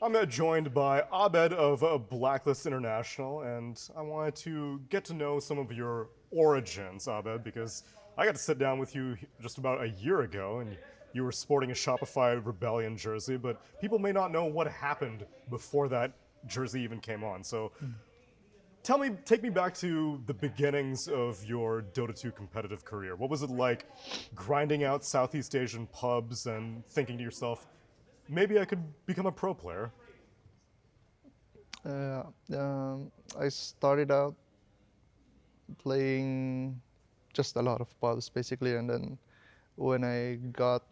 I'm joined by Abed of Blacklist International, and I wanted to get to know some of your origins, Abed, because I got to sit down with you just about a year ago, and you were sporting a Shopify Rebellion jersey, but people may not know what happened before that jersey even came on. So take me back to the beginnings of your Dota 2 competitive career. What was it like grinding out Southeast Asian pubs and thinking to yourself, maybe I could become a pro player? Uh, I started out playing just a lot of pubs basically, and then when I got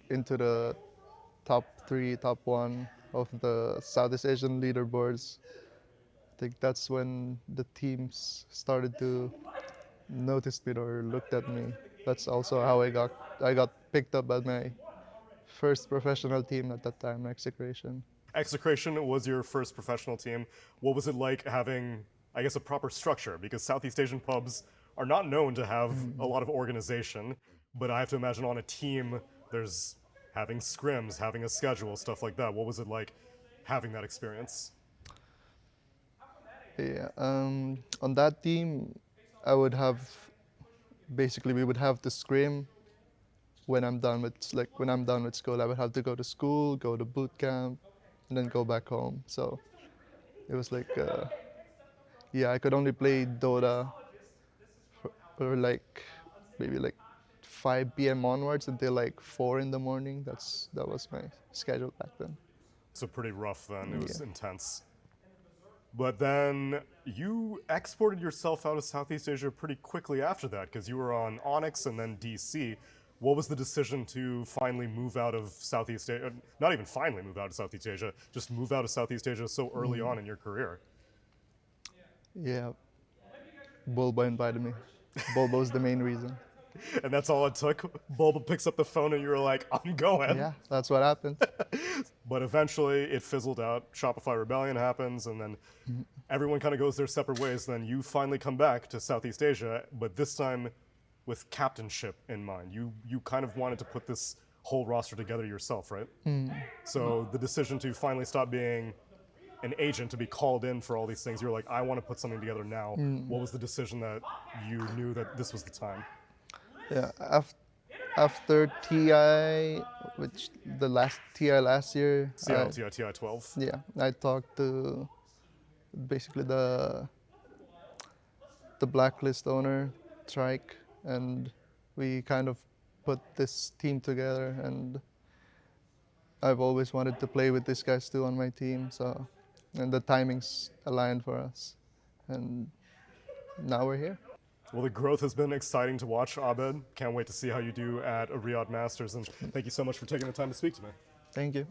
into the top three, top one of the Southeast Asian leaderboards, I think that's when the teams started to notice me or looked at me. That's also how I got picked up at my first professional team at that time, Execration. Execration was your first professional team. What was it like having, I guess, a proper structure? Because Southeast Asian pubs are not known to have a lot of organization, but I have to imagine on a team, there's having scrims, having a schedule, stuff like that. What was it like having that experience? Yeah, on that team, I would have basically we would have to scrim when I'm done with school. I would have to go to school, go to boot camp, and then go back home. So it was yeah, I could only play Dota for maybe 5 p.m. onwards until 4 in the morning. That was my schedule back then. So pretty rough then. It was Yeah. intense. But then you exported yourself out of Southeast Asia pretty quickly after that because you were on Onyx and then DC. What was the decision to finally move out of Southeast Asia? Not even finally move out of Southeast Asia, just move out of Southeast Asia so early on in your career. Yeah, Bulba invited me. Bulba's the main reason. And that's all it took. Bulba picks up the phone and you're like, I'm going. Yeah, that's what happened. But eventually it fizzled out. Shopify Rebellion happens, and then everyone kind of goes their separate ways. Then you finally come back to Southeast Asia, but this time with captainship in mind. You kind of wanted to put this whole roster together yourself, right? So the decision to finally stop being an agent, to be called in for all these things, you're like, I want to put something together now. What was the decision that you knew that this was the time? Yeah, after TI, which the last TI last year, Seattle TI 12. yeah, I talked to basically the Blacklist owner, Trike, and we kind of put this team together. And I've always wanted to play with these guys too on my team, so and the timings aligned for us, and now we're here. Well, the growth has been exciting to watch, Abed. Can't wait to see how you do at a Riyadh Masters, and thank you so much for taking the time to speak to me. Thank you.